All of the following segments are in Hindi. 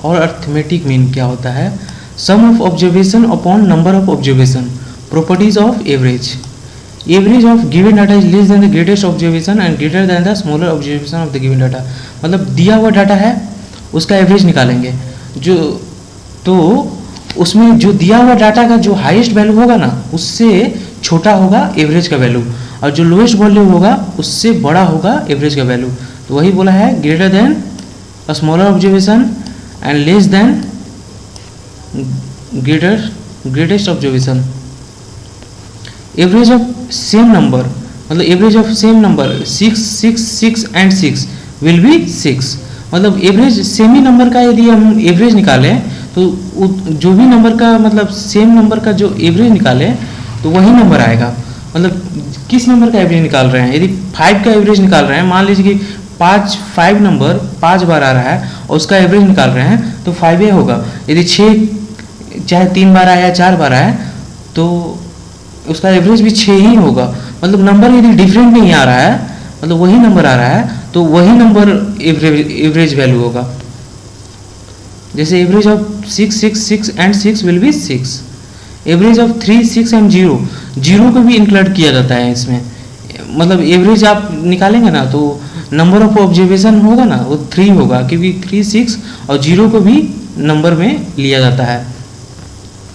और अर्थमेटिक मीन क्या होता है? Sum of observation upon number of observation, properties of average. Average of given data is less than the greatest observation and greater than the smaller observation of the given data. मतलब दिया हुआ डाटा है उसका एवरेज निकालेंगे, जो तो उसमें जो दिया हुआ डाटा का जो हाईएस्ट वैल्यू होगा ना उससे छोटा होगा एवरेज का वैल्यू, और जो लोएस्ट वैल्यू होगा उससे बड़ा होगा एवरेज का वैल्यू। तो वही बोला है greater than a smaller observation and less than greatest observation. Average of same number, मतलब average of same number 6 6 6 and 6 will be 6। मतलब एवरेज सेम ही नंबर का यदि हम एवरेज निकालें तो जो भी नंबर का मतलब सेम नंबर का जो एवरेज निकाले तो वही नंबर आएगा। मतलब किस नंबर का एवरेज निकाल रहे हैं? यदि 5 का एवरेज निकाल रहे हैं, मान लीजिए कि 5 नंबर 5 बार आ रहा है और उसका एवरेज निकाल रहे हैं तो 5 होगा। यदि 6 चाहे 3 बार आया या 4 बार आया तो उसका एवरेज भी 6 ही होगा। मतलब नंबर यदि डिफरेंट नहीं आ रहा है, मतलब वही नंबर आ रहा है तो वही नंबर एवरेज वैल्यू होगा। जैसे average of 6 6 6 and 6 will be 6। Average of 3 6 and 0 को भी इंक्लूड किया जाता है इसमें। मतलब एवरेज आप निकालेंगे ना तो नंबर ऑफ ऑब्जर्वेशन होगा ना वो 3 होगा, क्योंकि 3 6 और 0 को भी नंबर में लिया जाता है।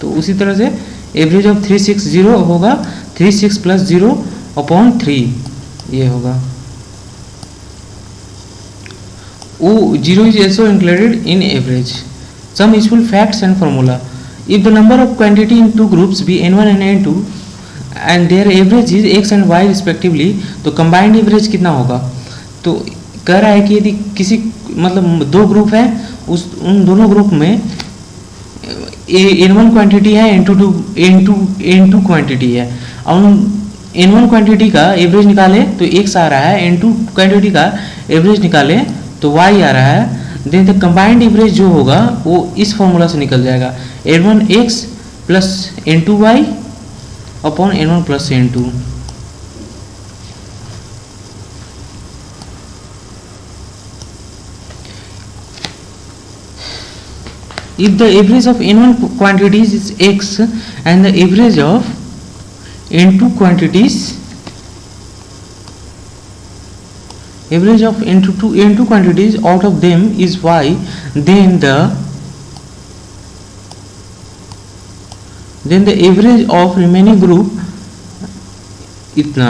तो उसी तरह से एवरेज ऑफ 3 6 0 होगा 3 6 प्लस 0 अपॉन 3 ये होगा। O0 is also included in average. Some useful facts and formula. If the number of quantity in two groups be n1 and n2 and their average is x and y respectively, तो combined average कितना होगा? तो कह रहा है कि यदि किसी मतलब दो ग्रुप है उन दोनों ग्रुप में n1 क्वांटिटी है n2 क्वांटिटी है और n1 क्वांटिटी का एवरेज निकाले तो x आ रहा है, n2 क्वांटिटी का एवरेज निकाले तो y आ रहा है। देन द कंबाइंड एवरेज जो होगा वो इस फॉर्मूला से निकल जाएगा n1x plus n2y upon n1 plus n2। If the average of n1 quantities is x and the average of n2 quantities out of them is y, then the average of remaining group इतना।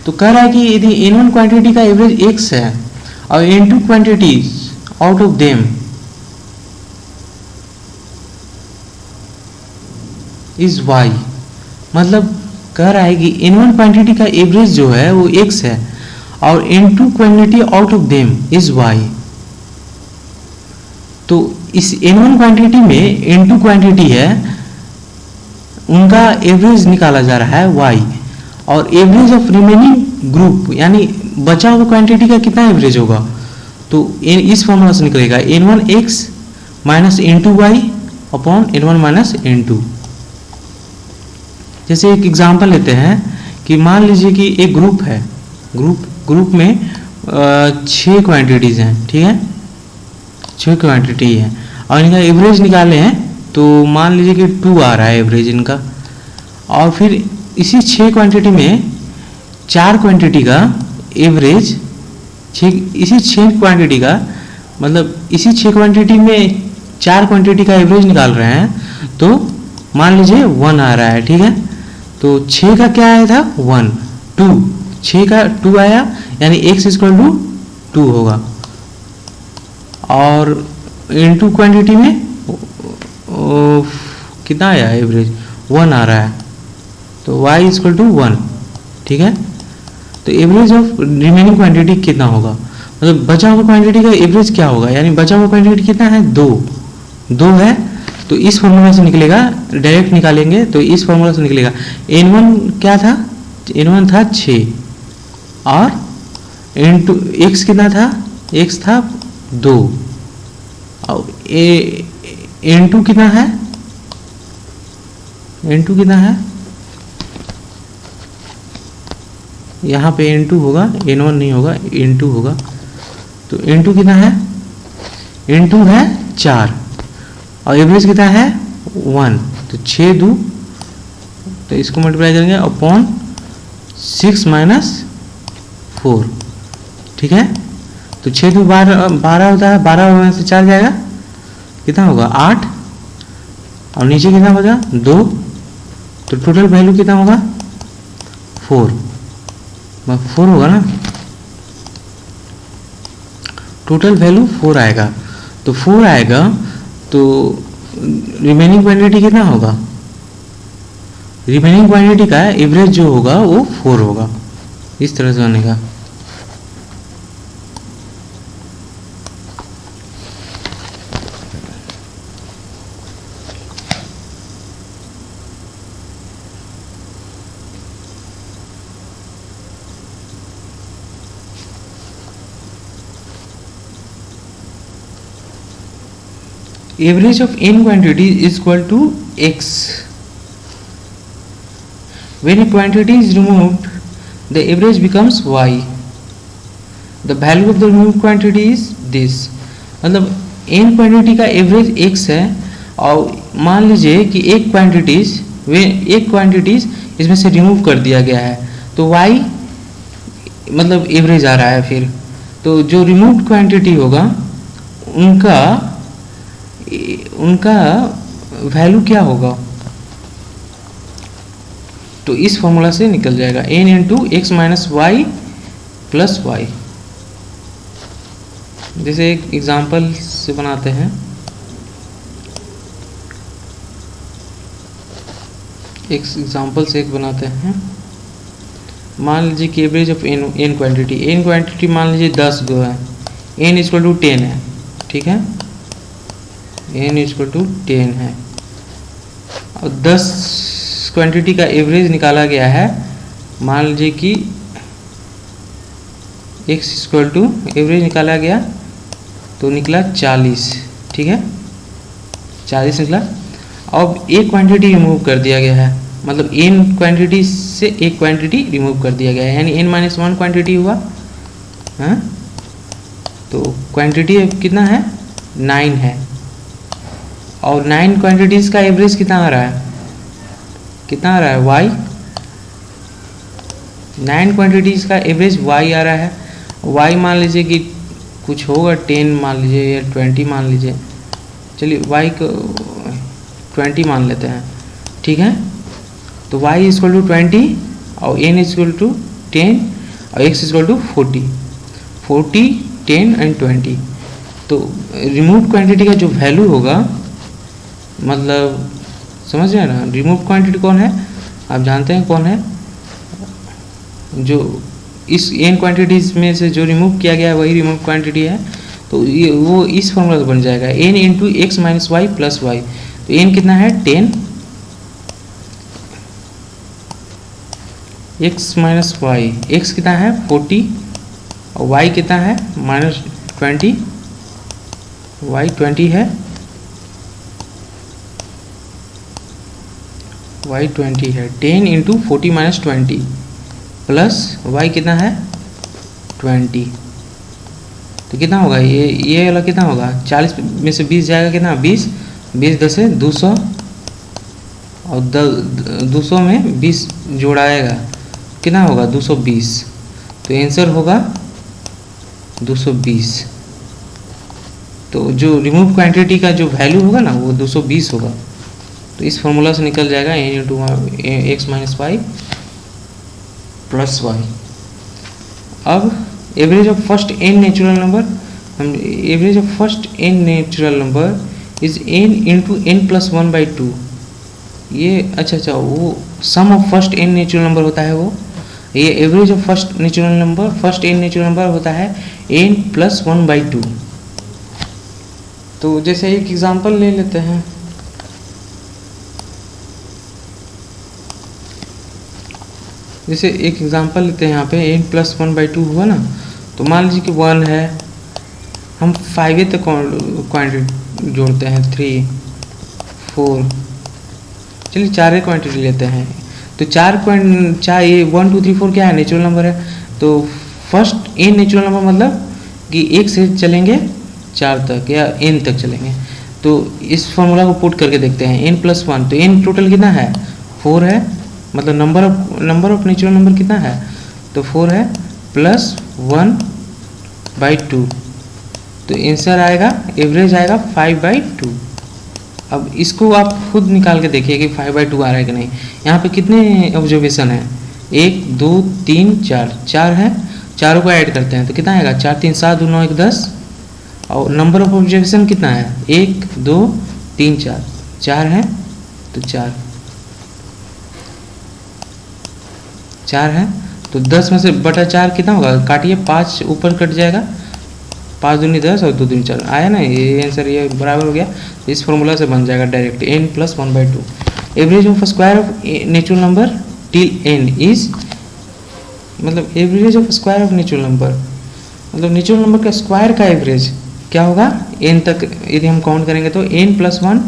तो कह रहा है कि यदि n1 क्वांटिटी का एवरेज x है और n2 quantities out of them is y, मतलब कह रहा है कि n1 क्वांटिटी का एवरेज जो है वो x है और n2 quantity out of them is y। तो इस n1 क्वांटिटी में n2 क्वांटिटी है उनका एवरेज निकाला जा रहा है y, और एवरेज ऑफ रिमेनिंग ग्रुप यानी बचा हुआ क्वांटिटी का कितना एवरेज होगा तो इस फॉर्मूला से निकलेगा n1x minus n2y upon n1 minus n2। जैसे एक एग्जांपल लेते हैं कि मान लीजिए कि एक ग्रुप है, ग्रुप में 6 क्वांटिटीज़ हैं, ठीक है 6 क्वांटिटी है और इनका एवरेज निकाले हैं तो मान लीजिए कि 2 आ रहा है एवरेज इनका। और फिर इसी 6 क्वांटिटी में 4 क्वांटिटी का एवरेज इसी 6 क्वांटिटी का मतलब इसी 6 क्वांटिटी में 4 क्वांटिटी का एवरेज निकाल रहे हैं तो मान लीजिए 1 आ रहा है, ठीक है। तो 6 का क्या आया था 1 2, 6 का 2 आया यानी x इक्वल टू 2 होगा। और n2 क्वांटिटी में कितना आया एवरेज 1 आ रहा है तो y इक्वल टू 1, ठीक है। तो एवरेज ऑफ रिमेनिंग क्वांटिटी कितना होगा, मतलब बचा हुआ क्वांटिटी का एवरेज क्या होगा, यानी बचा हुआ क्वांटिटी कितना है 2 है। तो इस फॉर्मूला से निकलेगा, डायरेक्ट निकालेंगे तो इस फॉर्मूला से निकलेगा n1 क्या था, n1 था 6 और n2 x कितना था, x था 2 और n2 कितना है, n2 कितना है यहाँ पे n2 होगा, n1 नहीं होगा, n2 होगा। तो n2 कितना है, n2 है 4 और एवरेज कितना है 1, तो 6 2, तो इसको मल्टीप्लाई करेंगे अपॉन 6 माइनस 4, ठीक है। तो 6 2 12 होता है, 12 में से 4 जाएगा, कितना होगा 8, और नीचे कितना होगा 2, तो टोटल वैल्यू कितना होगा 4 होगा ना, टोटल वैल्यू 4 आएगा। तो 4 आएगा तो रिमेनिंग क्वांटिटी कितना होगा, रिमेनिंग क्वांटिटी का एवरेज जो होगा वो 4 होगा। इस तरह से बनेगा। Average of n quantity is equal to x. When a quantity is removed, the average becomes y. The value of the removed quantity is this. मतलब n क्वांटिटी का एवरेज x है, और मान लीजिए कि एक क्वांटिटीज इसमें से रिमूव कर दिया गया है, तो y मतलब एवरेज आ रहा है। फिर तो जो रिमूव्ड क्वांटिटी होगा उनका वैल्यू क्या होगा, तो इस फॉर्मूला से निकल जाएगा n into x minus y plus y. जैसे एक एग्जाम्पल से बनाते हैं, एक एग्जाम्पल से एक बनाते हैं। मान लीजिए कि एवरेज ऑफ n क्वांटिटी मान लीजिए 10 गो है, n इक्वल टू 10 है, ठीक है, n इक्वल टू 10 है, और 10 क्वांटिटी का एवरेज निकाला गया है। मान लीजिए कि x इक्वल टू एवरेज निकाला गया तो निकला 40, ठीक है, 40 निकला। अब एक क्वांटिटी रिमूव कर दिया गया है, मतलब n क्वांटिटी से एक क्वांटिटी रिमूव कर दिया गया है, यानी n माइनस 1 क्वांटिटी हुआ, हाँ। तो क्वांटिटी कितना है 9 है, और 9 क्वांटिटीज का एवरेज कितना आ रहा है, कितना आ रहा है y। 9 क्वांटिटीज का एवरेज y आ रहा है। y मान लीजिए कि कुछ होगा 10 मान लीजिए या 20 मान लीजिए, चलिए y को 20 मान लेते हैं, ठीक है। तो y इक्वल टू 20 और n इक्वल टू 10 और x इक्वल टू 40, 10 एंड 20। तो रिमूव क्वांटिटी का जो वैल्यू होगा, मतलब समझ रहे हैं ना, रिमूव क्वांटिटी कौन है आप जानते हैं कौन है, जो इस n क्वांटिटीज में से जो रिमूव किया गया है वही रिमूव क्वांटिटी है। तो ये वो इस फॉर्मूला से बन जाएगा n into x minus y plus y. तो n कितना है 10, x माइनस वाई, x कितना है 40 और y कितना है माइनस 20, y 20 है, y 20 है। 10 इंटू 40 माइनस 20 प्लस y कितना है 20, तो कितना होगा ये वाला कितना होगा, 40 में से 20 जाएगा, कितना 20 10 से 200, और 200 में 20 जोड़ाएगा कितना होगा 220, तो आंसर होगा 220। तो जो रिमूव क्वांटिटी का जो वैल्यू होगा ना वो 220 होगा। तो इस फॉर्मूला से निकल जाएगा n into x minus y plus y. अब average of first n natural number, हम average of first n natural number is n into n plus 1/2। ये अच्छा वो sum of first n natural number होता है, वो ये average of first natural number, first n natural number होता है n प्लस 1/2। तो जैसे एक एग्जांपल ले लेते हैं, जैसे एक एग्जांपल लेते हैं यहाँ पे n प्लस 1/2 हुआ ना, तो मान लीजिए कि 1 है, हम 5 तक क्वांटिटी जोड़ते हैं, 3 4, चलिए 4 क्वांटिटी लेते हैं। तो 4 ये 1 2 3 4 क्या है नेचुरल नंबर है। तो फर्स्ट n नेचुरल नंबर मतलब कि 1 से चलेंगे 4 तक या n तक चलेंगे। तो इस फॉर्मूला को पुट करके देखते हैं n प्लस वन, तो n टोटल कितना है 4 है, मतलब नंबर ऑफ नेचुरल नंबर कितना है तो 4 है प्लस 1/2, तो आंसर आएगा एवरेज आएगा 5/2। अब इसको आप खुद निकाल के देखिए कि 5/2 आ रहा है कि नहीं। यहाँ पे कितने ऑब्जर्वेशन है 1 2 3 4, 4 है, चारों को ऐड करते हैं तो कितना आएगा 4 3 7 2 9 1 10, और नंबर ऑफ ऑब्जर्वेशन कितना है 1 2 3 4, 4 है तो 4 है तो 10 में से बटा 4 कितना होगा, काटिए 5 ऊपर कट जाएगा, 5 दूनी 10 और 2 दूनी 4 आया ना, ये आंसर ये बराबर हो गया। तो इस फॉर्मूला से बन जाएगा direct n plus 1/2। Average of square of natural number till n is, मतलब average of square of natural number, मतलब नेचुरल नंबर का स्क्वायर का एवरेज क्या होगा n तक यदि हम काउंट करेंगे तो n plus 1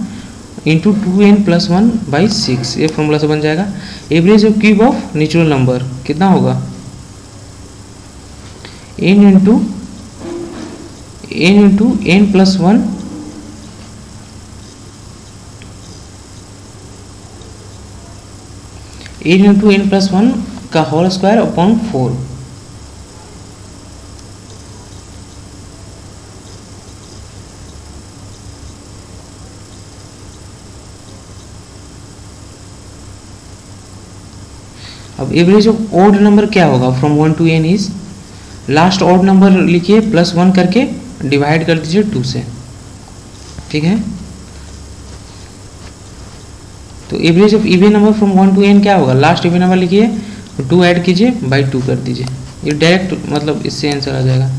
into 2n plus 1/6, ये फॉर्मूला से बन जाएगा। Average of cube of natural number कितना होगा n into n plus 1 into n plus 1 का होल स्क्वायर अपॉन 4। अब एवरेज ऑफ ऑड नंबर क्या होगा from 1 to n is, last odd number लिखिए प्लस 1 करके डिवाइड कर दीजिए 2 से, ठीक है। तो average of even number from 1 to n क्या होगा, लास्ट इवन नंबर लिखिए 2 ऐड कीजिए बाई 2 कर दीजिए, ये डायरेक्ट मतलब इससे आंसर आ जाएगा।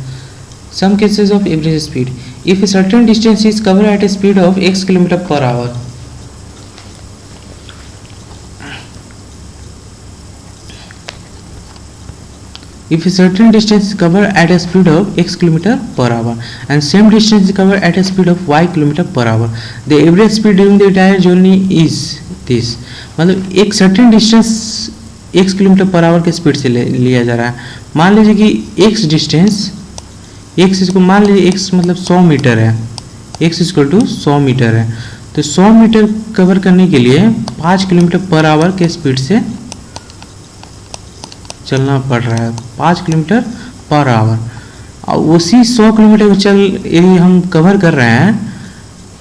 Some cases of average speed, if a certain distance is cover at a speed of x kilometre per hour, if a certain distance is covered at a speed of x km per hour and same distance is covered at a speed of y km per hour, the average speed during the entire journey is this, मतलब एक certain distance x km per hour के स्पीड से लिया जा रहा है। मान लीजिए कि x डिस्टेंस, x इसको मान लीजिए x मतलब 100 मीटर है, x इक्वल टू 100 मीटर है, तो 100 मीटर कवर करने के लिए 5 किलोमीटर पर आवर के स्पीड से चलना पड़ रहा है, 5 किलोमीटर पर आवर। और उसी 100 किलोमीटर को यदि हम कवर कर रहे हैं,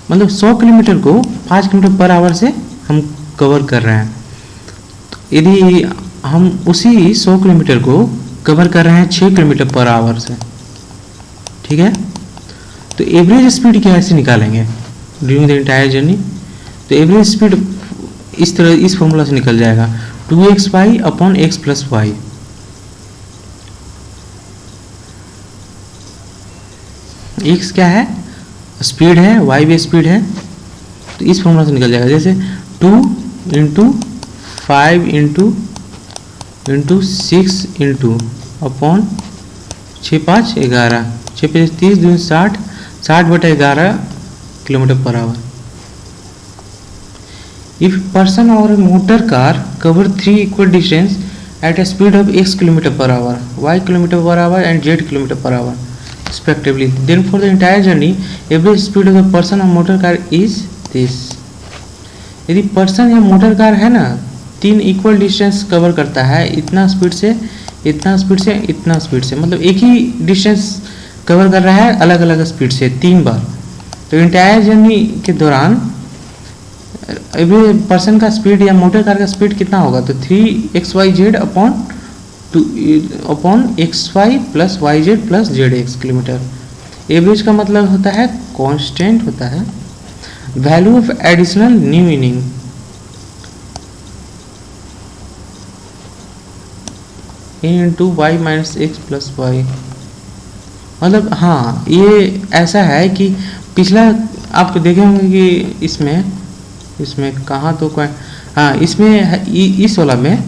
मतलब 100 किलोमीटर को 5 किलोमीटर पर आवर से हम कवर कर रहे हैं, तो यदि हम उसी 100 किलोमीटर को कवर कर रहे हैं 6 किलोमीटर पर आवर से, ठीक है, तो एवरेज स्पीड कैसे निकालेंगे ड्यूरिंग द एंटायर जर्नी, तो एवरेज स्पीड इस तरह इस फॉर्मूला से निकल जाएगा 2xy upon x plus y. x क्या है स्पीड है, y भी स्पीड है, तो इस फॉर्मूला से निकल जाएगा, जैसे 2 into 5 into 6 into upon 6 5 11, 6 5 30 2 60, 60/11 kilometre per hour. If a person or a motor car cover 3 equal distance at a speed of x km per hour, y km per hour and z km per hour respectively, then for the entire journey average speed of the person or motor car is this। यदि पर्सन या मोटर कार है ना 3 इक्वल डिस्टेंस कवर करता है, इतना स्पीड से इतना स्पीड से इतना स्पीड से, मतलब एक ही डिस्टेंस कवर कर रहा है अलग अलग स्पीड से 3 बार, तो एंटायर जर्नी के दौरान एवरी पर्सन का स्पीड या मोटर कार का स्पीड कितना होगा, तो 3xyz upon xy plus yz plus zx kilometre. Average का मतलब होता है कांस्टेंट होता है, value of additional new meaning, into y minus x plus y, मतलब हाँ ये ऐसा है कि पिछला आप देखे होंगे कि इसमें कहाँ तो हाँ इसमें इस वाला में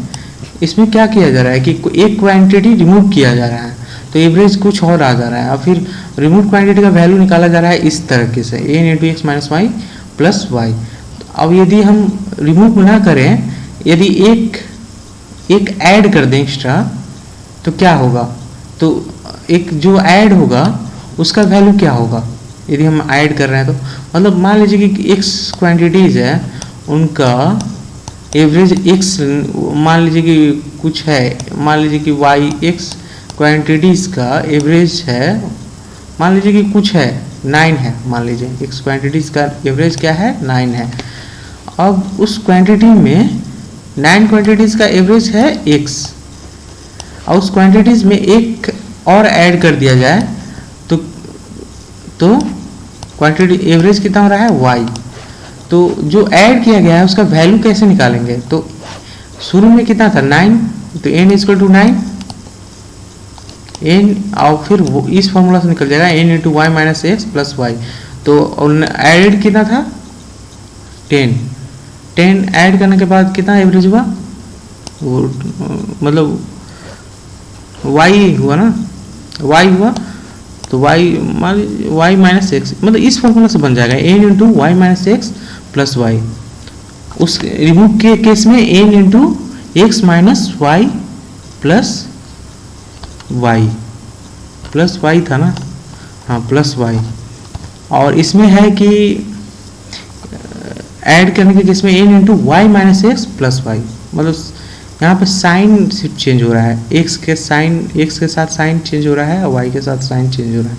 इसमें क्या किया जा रहा है कि एक क्वांटिटी रिमूव किया जा रहा है, तो एवरेज कुछ और आ जा रहा है, और फिर रिमूव क्वांटिटी का वैल्यू निकाला जा रहा है इस तरीके से a into x minus y plus y. अब यदि हम रिमूव ना करें, यदि एक ऐड कर दें एक्स्ट्रा तो क्या होगा, तो एक जो ऐड होगा उसका वैल्यू क्या होगा, यदि हम ऐड कर रहे हैं तो मतलब मान लीजिए कि x क्वांटिटीज है, उनका एवरेज x मान लीजिए कि कुछ है, मान लीजिए कि y x क्वांटिटीज का एवरेज है, मान लीजिए कि कुछ है 9 है, मान लीजिए x क्वांटिटीज का एवरेज क्या है 9 है। अब उस क्वांटिटी में 9 क्वांटिटीज का एवरेज है x और उस क्वांटिटीज में एक और ऐड कर दिया जाए तो क्वांटिटी एवरेज कितना हो रहा है y। तो जो ऐड किया गया है उसका वैल्यू कैसे निकालेंगे, तो शुरू में कितना था 9, तो n इक्वल टू 9 n और फिर वो इस फॉर्मूला से निकल जाएगा n into y minus x plus y. तो ऐड कितना था 10 ऐड करने के बाद कितना एवरेज हुआ, वो मतलब y हुआ ना, y हुआ तो y माइनस एक्स, मतलब इस फॉर्मूला से बन जाएगा n into y minus x plus y. उस रिमूव के केस में n into x minus y plus y था ना, हाँ प्लस वाई। और इसमें है कि ऐड करने के केस में n into y minus x plus y, मतलब यहाँ पे साइन सिर्फ चेंज हो रहा है, x के साथ साइन चेंज हो रहा है और y के साथ साइन चेंज हो रहा है।